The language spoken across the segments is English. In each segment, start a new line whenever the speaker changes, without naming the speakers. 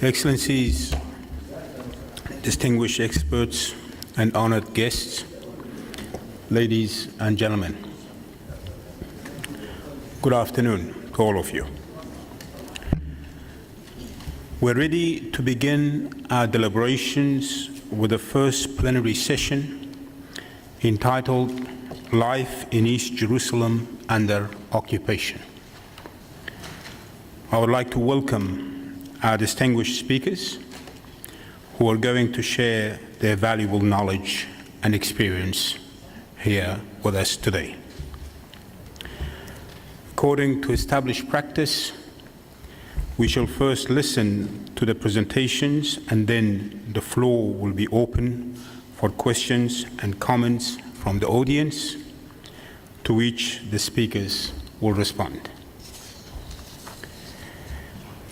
Excellencies, distinguished experts and honored guests, ladies and gentlemen, good afternoon to all of you. We're ready to begin our deliberations with the first plenary session entitled Life in East Jerusalem Under Occupation. I would like to welcome our distinguished speakers who are going to share their valuable knowledge and experience here with us today. According to established practice, we shall first listen to the presentations and then the floor will be open for questions and comments from the audience, to which the speakers will respond.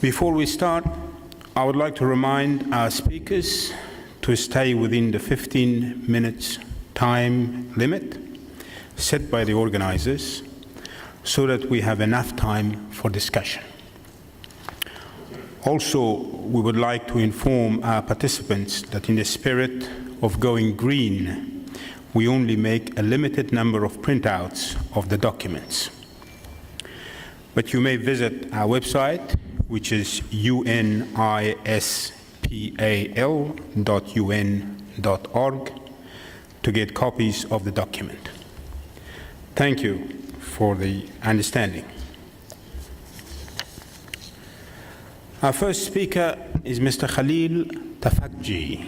Before we start, I would like to remind our speakers to stay within the 15 minutes time limit set by the organizers so that we have enough time for discussion. Also, we would like to inform our participants that in the spirit of going green, we only make a limited number of printouts of the documents. But you may visit our website, which is unispal.un.org, to get copies of the document. Thank you for the understanding. Our first speaker is Mr. Khalil Tafakji.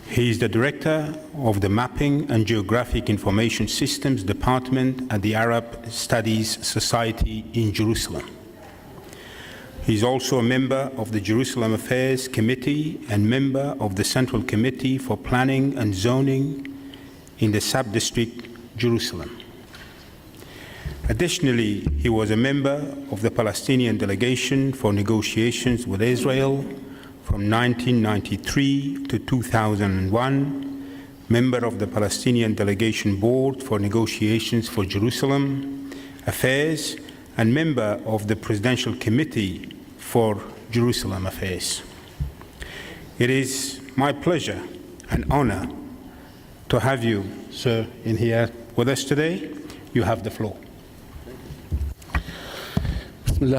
He is the Director of the Mapping and Geographic Information Systems Department at the Arab Studies Society in Jerusalem. He is also a member of the Jerusalem Affairs Committee and member of the Central Committee for Planning and Zoning in the Sub-District Jerusalem. Additionally, he was a member of the Palestinian delegation for negotiations with Israel from 1993 to 2001, member of the Palestinian Delegation Board for negotiations for Jerusalem Affairs, and member of the Presidential Committee for Jerusalem Affairs. It is my pleasure and honor to have you, sir, in here with us today. You have the floor.
In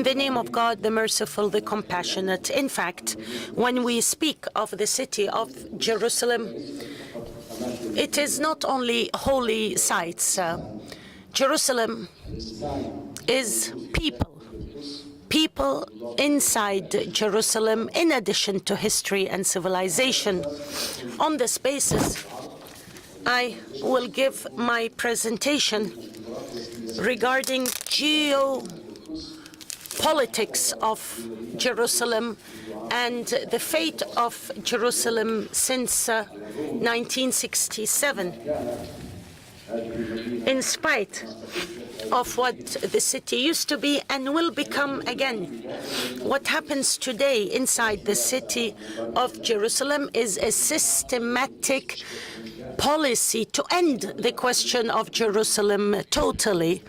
the name of God, the merciful, the compassionate. In fact, when we speak of the city of Jerusalem, it is not only holy sites. Jerusalem is people inside Jerusalem, in addition to history and civilization. On this basis, I will give my presentation regarding geopolitics of Jerusalem and the fate of Jerusalem since 1967. In spite of what the city used to be and will become again, what happens today inside the city of Jerusalem is a systematic policy to end the question of Jerusalem totally.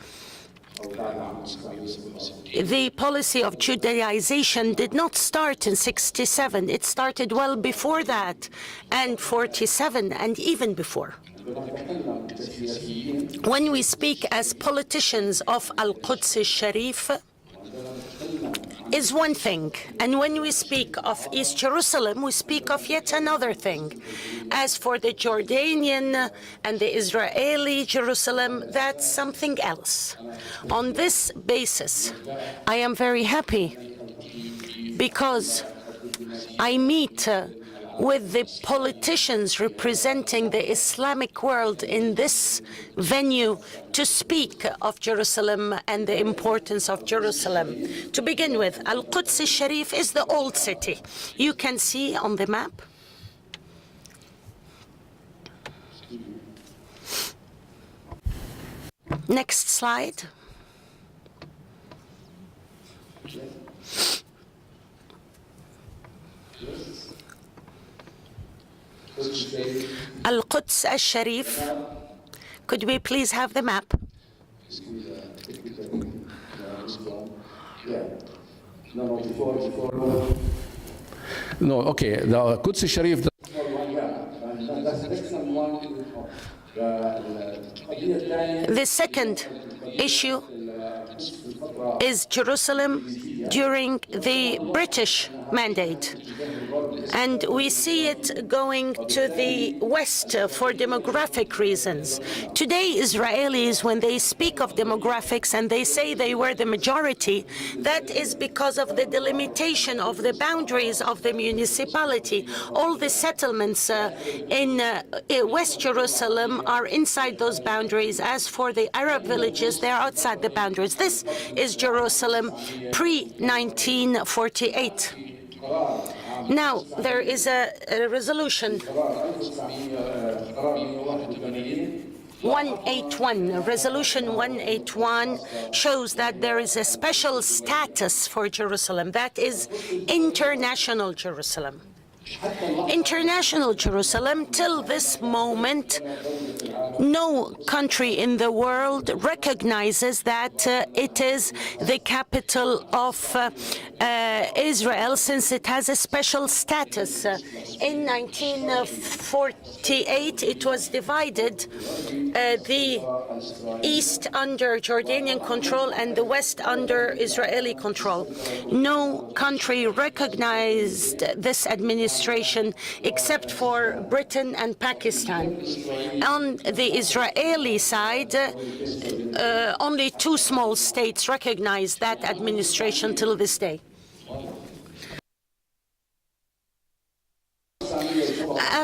The policy of Judaization did not start in 67. It started well before that, and 47, and even before. When we speak as politicians of Al-Quds al-Sharif, is one thing, and when we speak of East Jerusalem, we speak of yet another thing. As for the Jordanian and the Israeli Jerusalem, that's something else. On this basis, I am very happy because I meet with the politicians representing the Islamic world in this venue to speak of Jerusalem and the importance of Jerusalem. To begin with, Al-Quds al-Sharif is the old city. You can see on the map. Next slide. Al-Quds al-Sharif. Could we please have the map?
No, okay. The Quds Sharif.
The second issue is Jerusalem during the British mandate. And we see it going to the west for demographic reasons. Today, Israelis, when they speak of demographics and they say they were the majority, that is because of the delimitation of the boundaries of the municipality. All the settlements in West Jerusalem are inside those boundaries. As for the Arab villages, they are outside the boundaries. This is Jerusalem pre-1948. Now, there is a resolution 181. Resolution 181 shows that there is a special status for Jerusalem. That is international Jerusalem. International Jerusalem, till this moment, no country in the world recognizes that it is the capital of Israel, since it has a special status. In 1948, it was divided, the east under Jordanian control and the west under Israeli control. No country recognized this administration except for Britain and Pakistan. On the Israeli side, only two small states recognize that administration till this day.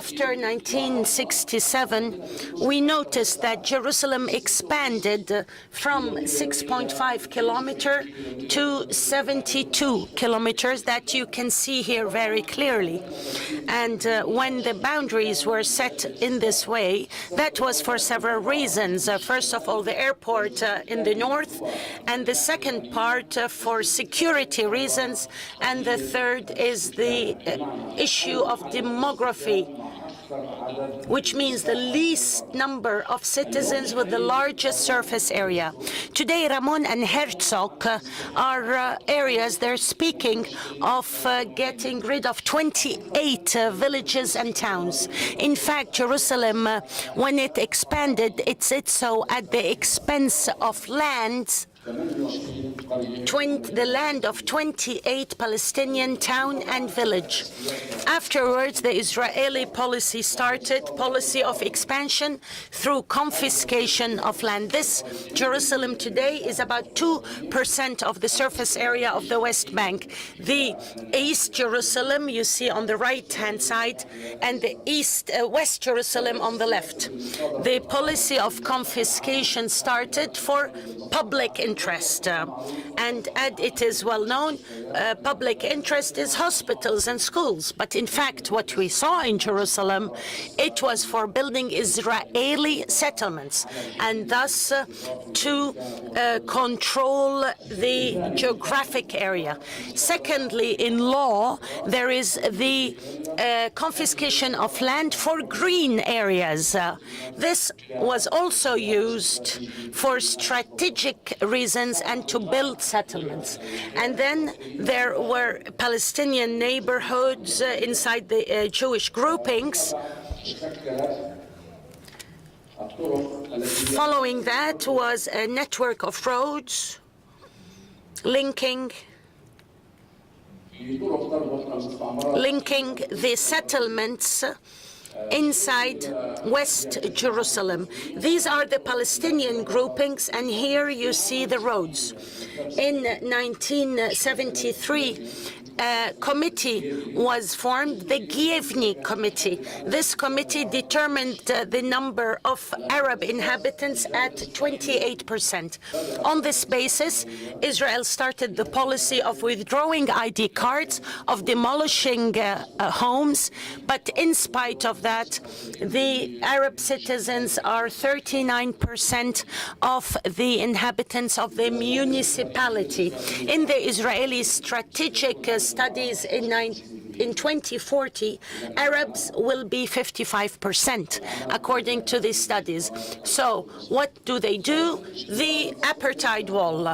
After 1967, we noticed that Jerusalem expanded from 6.5 kilometers to 72 kilometers, that you can see here very clearly. And when the boundaries were set in this way, that was for several reasons. First of all, the airport in the north, and the second part for security reasons, and the third is the issue of demography, which means the least number of citizens with the largest surface area. Today, Ramon and Herzog are areas, they're speaking of getting rid of 28 villages and towns. In fact, Jerusalem, when it expanded, it did so at the expense of lands, the land of 28 Palestinian town and village. Afterwards, the Israeli policy started, policy of expansion through confiscation of land. This Jerusalem today is about 2% of the surface area of the West Bank. The East Jerusalem, you see on the right-hand side, and the West Jerusalem on the left. The policy of confiscation started for public interest. And it is well known, public interest is hospitals and schools. But in fact, what we saw in Jerusalem, it was for building Israeli settlements, and thus to control the geographic area. Secondly, in law, there is the confiscation of land for green areas. This was also used for strategic reasons and to build settlements. And then there were Palestinian neighborhoods inside the Jewish groupings. Following that was a network of roads linking the settlements inside West Jerusalem. These are the Palestinian groupings, and here you see the roads. In 1973, a committee was formed, the Gievny Committee. This committee determined the number of Arab inhabitants at 28%. On this basis, Israel started the policy of withdrawing ID cards, of demolishing homes, but in spite of that, the Arab citizens are 39% of the inhabitants of the municipality. In the Israeli strategic studies in in 2040, Arabs will be 55%, according to these studies. So what do? The apartheid wall.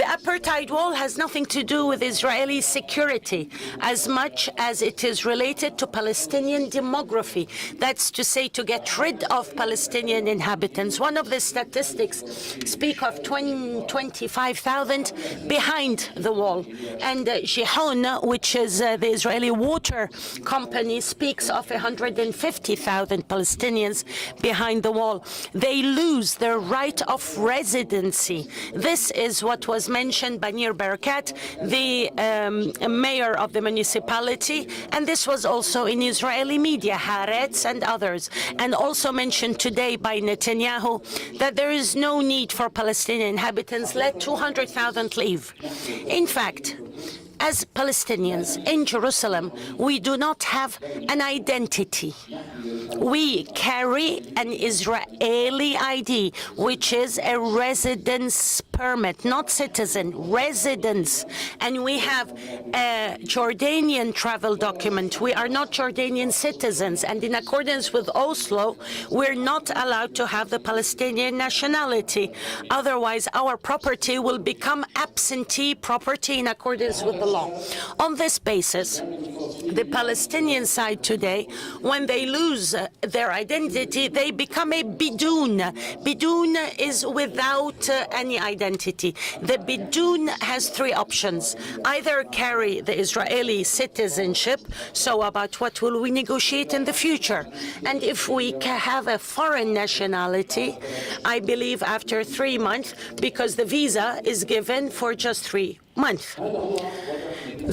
The apartheid wall has nothing to do with Israeli security as much as it is related to Palestinian demography. That's to say, to get rid of Palestinian inhabitants. One of the statistics speak of 25,000 behind the wall. And Gihon, which is the Israeli water company, speaks of 150,000 Palestinians behind the wall. They lose their right of residency. This is what was mentioned by Nir Barakat, the mayor of the municipality, and this was also in Israeli media, Haaretz and others, and also mentioned today by Netanyahu that there is no need for Palestinian inhabitants. Let 200,000 leave. In fact, as Palestinians in Jerusalem, we do not have an identity. We carry an Israeli ID, which is a residence permit, not citizen, residence. And we have a Jordanian travel document. We are not Jordanian citizens. And in accordance with Oslo, we're not allowed to have the Palestinian nationality. Otherwise, our property will become absentee property in accordance with the law. On this basis, the Palestinian side today, when they lose their identity, they become a bidun. Bidun is without any identity. The bidun has three options. Either carry the Israeli citizenship, so about what will we negotiate in the future? And if we have a foreign nationality, I believe after 3 months, because the visa is given for just 3 months.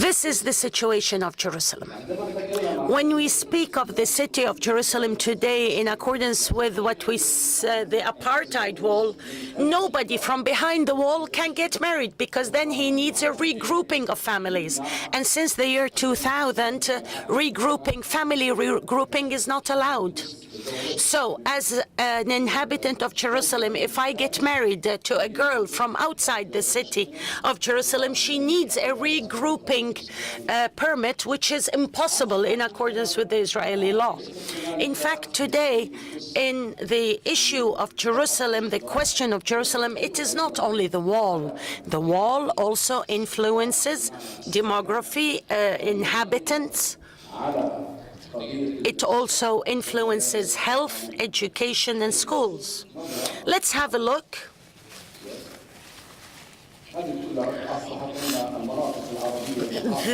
This is the situation of Jerusalem. When we speak of the city of Jerusalem today in accordance with what we the apartheid wall, nobody from behind the wall can get married because then he needs a regrouping of families. And since the year 2000, family regrouping is not allowed. So, as an inhabitant of Jerusalem, if I get married to a girl from outside the city of Jerusalem, she needs a regrouping permit, which is impossible in accordance with the Israeli law. In fact, today, in the issue of Jerusalem, the question of Jerusalem, it is not only the wall. The wall also influences demography, inhabitants. It also influences health, education, and schools. Let's have a look.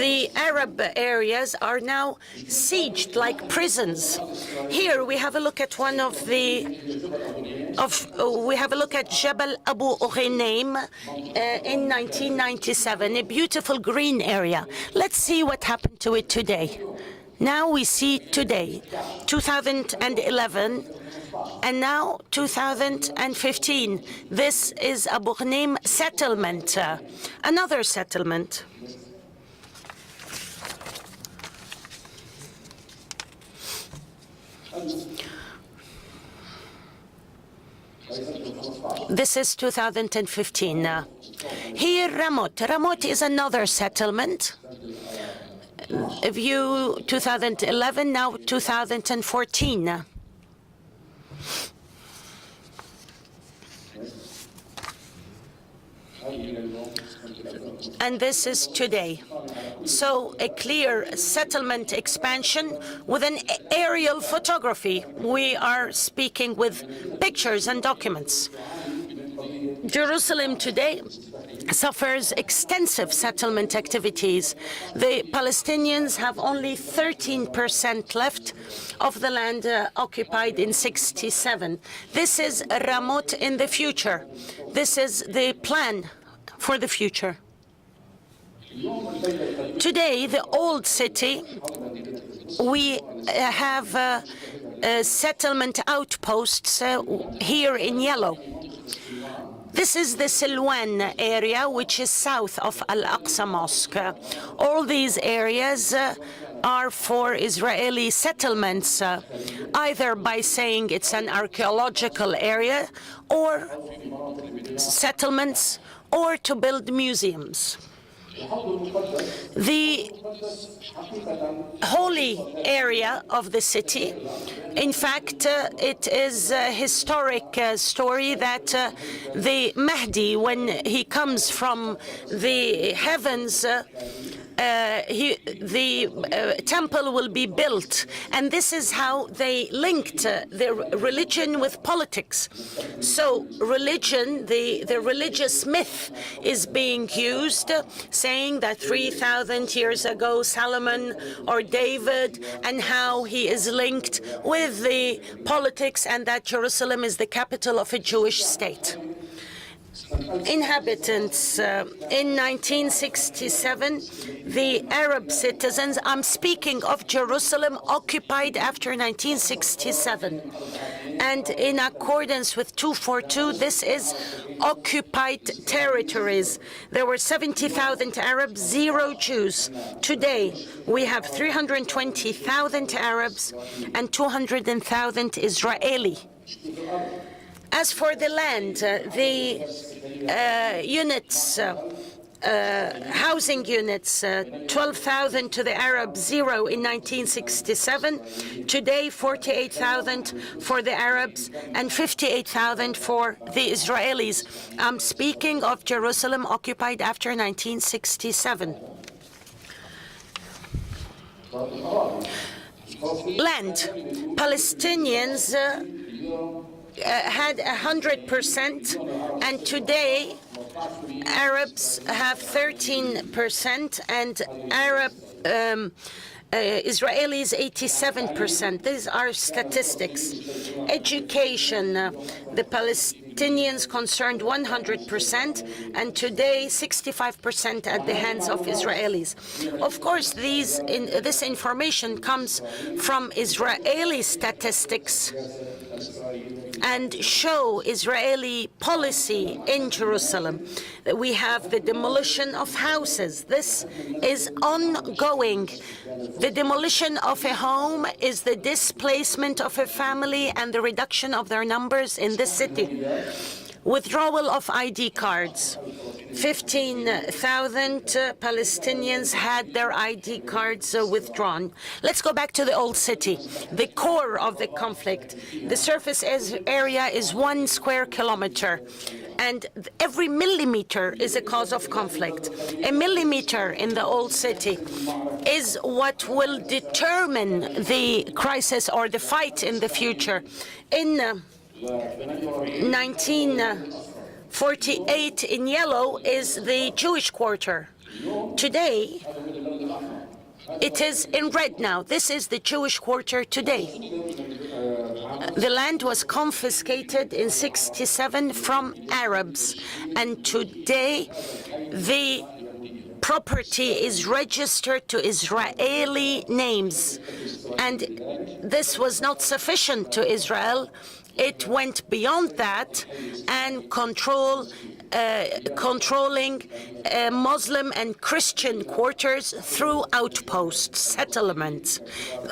The Arab areas are now sieged like prisons. Here we have a look at one of the we have a look at Jabal Abu Ghinaim in 1997, a beautiful green area. Let's see what happened to it today. Now we see today, 2011, and now 2015. This is Abu Ghinaim settlement, another settlement. This is 2015. Here, Ramot. Ramot is another settlement. View 2011, now 2014. And this is today. So a clear settlement expansion with an aerial photography. We are speaking with pictures and documents. Jerusalem today suffers extensive settlement activities. The Palestinians have only 13% left of the land occupied in '67. This is Ramot in the future. This is the plan for the future. Today, the old city, we have settlement outposts here in yellow. This is the Silwan area, which is south of Al-Aqsa Mosque. All these areas are for Israeli settlements, either by saying it's an archaeological area, or settlements, or to build museums. the holy area of the city. In fact, it is a historic story that the Mahdi, when he comes from the heavens, the temple will be built. And this is how they linked their religion with politics. So religion, the religious myth is being used, saying that 3,000 years ago, Solomon or David, and how he is linked with the politics, and that Jerusalem is the capital of a Jewish state. Inhabitants in 1967, the Arab citizens, I'm speaking of Jerusalem occupied after 1967. And in accordance with 242, this is occupied territories. There were 70,000 Arabs, 0 Jews. Today, we have 320,000 Arabs and 200,000 Israeli. As for the land, the units, housing units, 12,000 to the Arabs, 0 in 1967. Today, 48,000 for the Arabs and 58,000 for the Israelis. I'm speaking of Jerusalem occupied after 1967. Land. Palestinians had 100%, and today Arabs have 13%, and Arab Israelis 87%. These are statistics. Education, the Palestinians concerned 100%, and today 65% at the hands of Israelis. Of course, this information comes from Israeli statistics and show Israeli policy in Jerusalem. We have the demolition of houses. This is ongoing. The demolition of a home is the displacement of a family and the reduction of their numbers in the city. Withdrawal of ID cards. 15,000 Palestinians had their ID cards withdrawn. Let's go back to the old city, the core of the conflict. The surface area is 1 square kilometer, and every millimeter is a cause of conflict. A millimeter in the old city is what will determine the crisis or the fight in the future. In 1948, in yellow, is the Jewish quarter. Today, it is in red now. This is the Jewish quarter today. The land was confiscated in 1967 from Arabs, and today the property is registered to Israeli names. And this was not sufficient to Israel. It went beyond that and controlling Muslim and Christian quarters through outposts, settlements.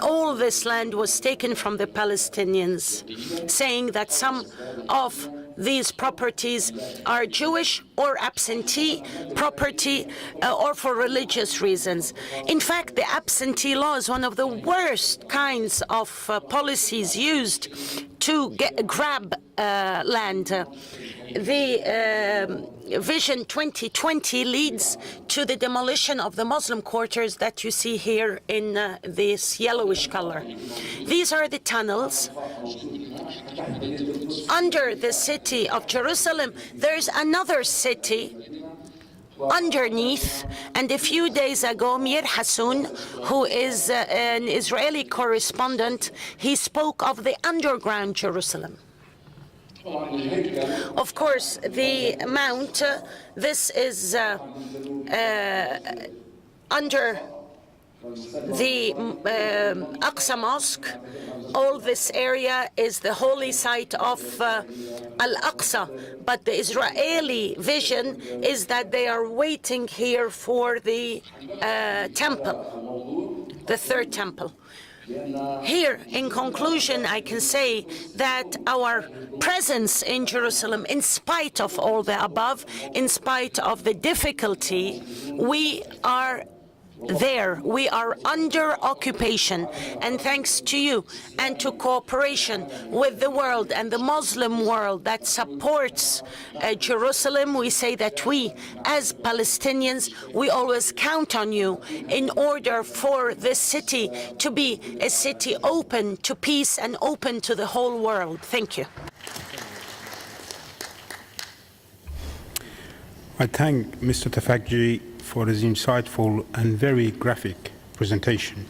All this land was taken from the Palestinians, saying that some of these properties are Jewish or absentee property or for religious reasons. In fact, the absentee law is one of the worst kinds of policies used to grab land. The Vision 2020 leads to the demolition of the Muslim quarters that you see here in this yellowish color. These are the tunnels. Under the city of Jerusalem, there's another city underneath, and a few days ago, Mir Hassoun, who is an Israeli correspondent, he spoke of the underground Jerusalem. Of course, the mount, this is under the Aqsa Mosque. All this area is the holy site of Al-Aqsa, but the Israeli vision is that they are waiting here for the temple, the third temple. Here, in conclusion, I can say that our presence in Jerusalem, in spite of all the above, in spite of the difficulty, we are there. We are under occupation, and thanks to you and to cooperation with the world and the Muslim world that supports Jerusalem, we say that we, as Palestinians, we always count on you in order for this city to be a city open to peace and open to the whole world. Thank you.
I thank Mr. Tafakji for his insightful and very graphic presentation.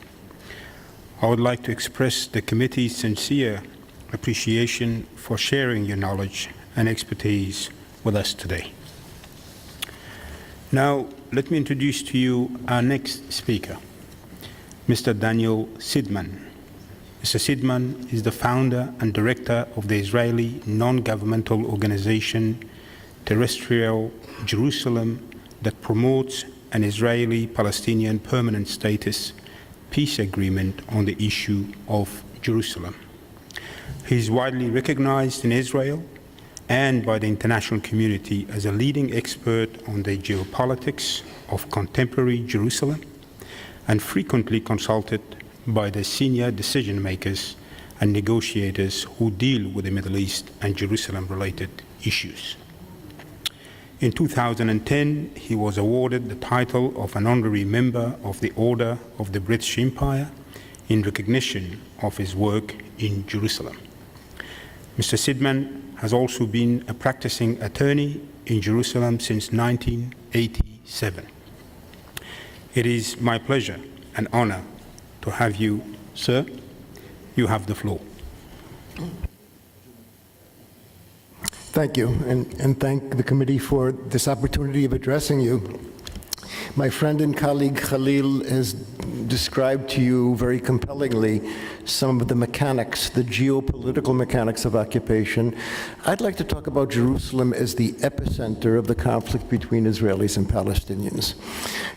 I would like to express the committee's sincere appreciation for sharing your knowledge and expertise with us today. Now, let me introduce to you our next speaker, Mr. Daniel Seidemann. Mr. Seidemann is the founder and director of the Israeli non-governmental organization Terrestrial Jerusalem, that promotes an Israeli-Palestinian permanent status peace agreement on the issue of Jerusalem. He is widely recognized in Israel and by the international community as a leading expert on the geopolitics of contemporary Jerusalem, and frequently consulted by the senior decision makers and negotiators who deal with the Middle East and Jerusalem-related issues. In 2010, he was awarded the title of an honorary member of the Order of the British Empire in recognition of his work in Jerusalem. Mr. Seidemann has also been a practicing attorney in Jerusalem since 1987. It is my pleasure and honor to have you, sir. You have the floor.
Thank you, and thank the committee for this opportunity of addressing you. My friend and colleague Khalil has described to you very compellingly some of the mechanics, the geopolitical mechanics of occupation. I'd like to talk about Jerusalem as the epicenter of the conflict between Israelis and Palestinians.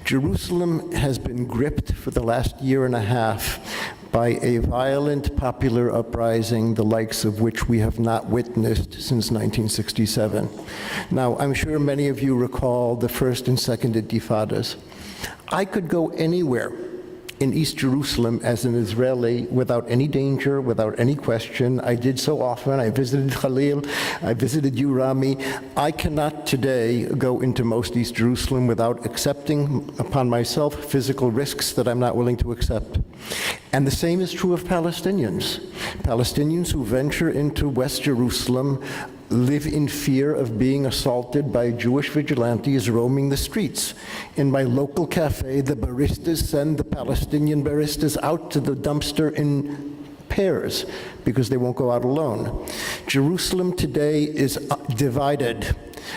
Jerusalem has been gripped for the last year and a half by a violent popular uprising, the likes of which we have not witnessed since 1967. Now, I'm sure many of you recall the first and second intifadas. I could go anywhere in East Jerusalem as an Israeli without any danger, without any question. I did so often. I visited Khalil, I visited you, Rami. I cannot today go into most East Jerusalem without accepting upon myself physical risks that I'm not willing to accept. And the same is true of Palestinians. Palestinians who venture into West Jerusalem live in fear of being assaulted by Jewish vigilantes roaming the streets. In my local cafe, the baristas send the Palestinian baristas out to the dumpster in pairs because they won't go out alone. Jerusalem today is divided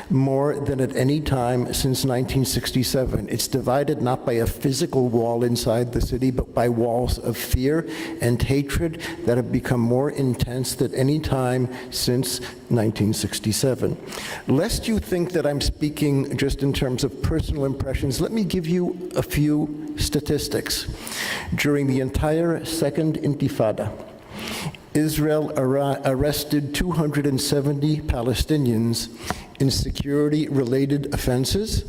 more than at any time since 1967. It's divided not by a physical wall inside the city, but by walls of fear and hatred that have become more intense than any time since 1967. Lest you think that I'm speaking just in terms of personal impressions, let me give you a few statistics. During the entire Second Intifada, Israel arrested 270 Palestinians in security-related offenses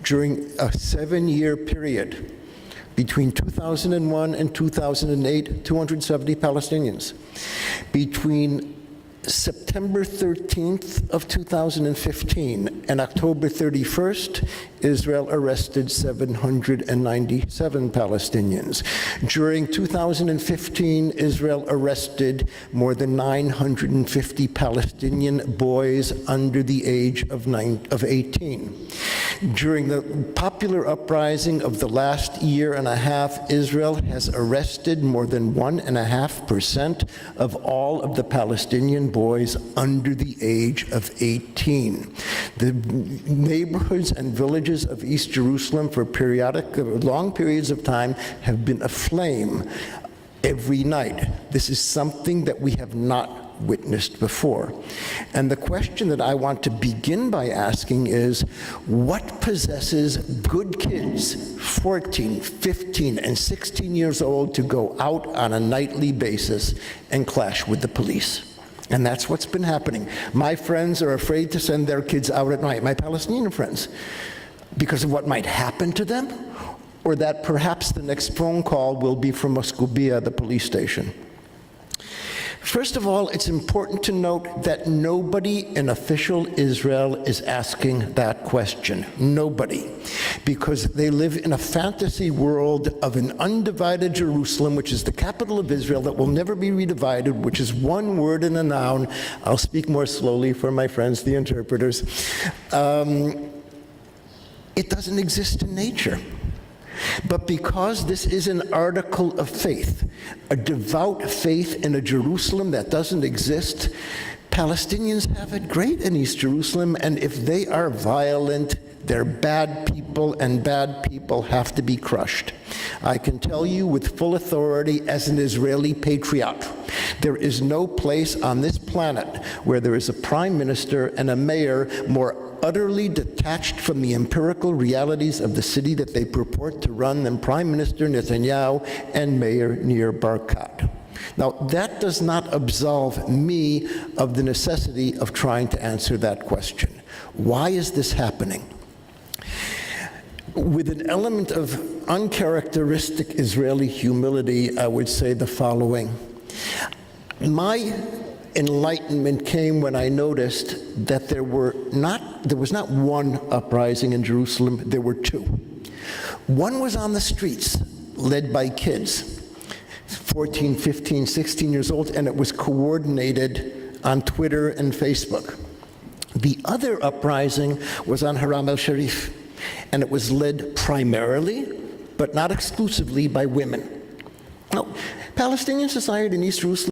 during a 7-year period. Between 2001 and 2008, 270 Palestinians. Between September 13th of 2015 and October 31st, Israel arrested 797 Palestinians. During 2015, Israel arrested more than 950 Palestinian boys under the age of 18. During the popular uprising of the last year and a half, Israel has arrested more than 1.5% of all of the Palestinian boys under the age of 18. The neighborhoods and villages of East Jerusalem for long periods of time have been aflame every night. This is something that we have not witnessed before. And the question that I want to begin by asking is, what possesses good kids, 14, 15, and 16 years old, to go out on a nightly basis and clash with the police? And that's what's been happening. My friends are afraid to send their kids out at night, my Palestinian friends, because of what might happen to them, or that perhaps the next phone call will be from Muscubia, the police station. First of all, it's important to note that nobody in official Israel is asking that question. Nobody. Because they live in a fantasy world of an undivided Jerusalem, which is the capital of Israel, that will never be redivided, which is one word and a noun. I'll speak more slowly for my friends, the interpreters. It doesn't exist in nature. But because this is an article of faith, a devout faith in a Jerusalem that doesn't exist, Palestinians have it great in East Jerusalem, and if they are violent, they're bad people, and bad people have to be crushed. I can tell you with full authority as an Israeli patriot, there is no place on this planet where there is a prime minister and a mayor more utterly detached from the empirical realities of the city that they purport to run than Prime Minister Netanyahu and Mayor Nir Barkat. Now, that does not absolve me of the necessity of trying to answer that question. Why is this happening? With an element of uncharacteristic Israeli humility, I would say the following. My enlightenment came when I noticed that there was not one uprising in Jerusalem, there were two. One was on the streets, led by kids, 14, 15, 16 years old, and it was coordinated on Twitter and Facebook. The other uprising was on Haram el-Sharif, and it was led primarily, but not exclusively, by women. Now, Palestinian society in East Jerusalem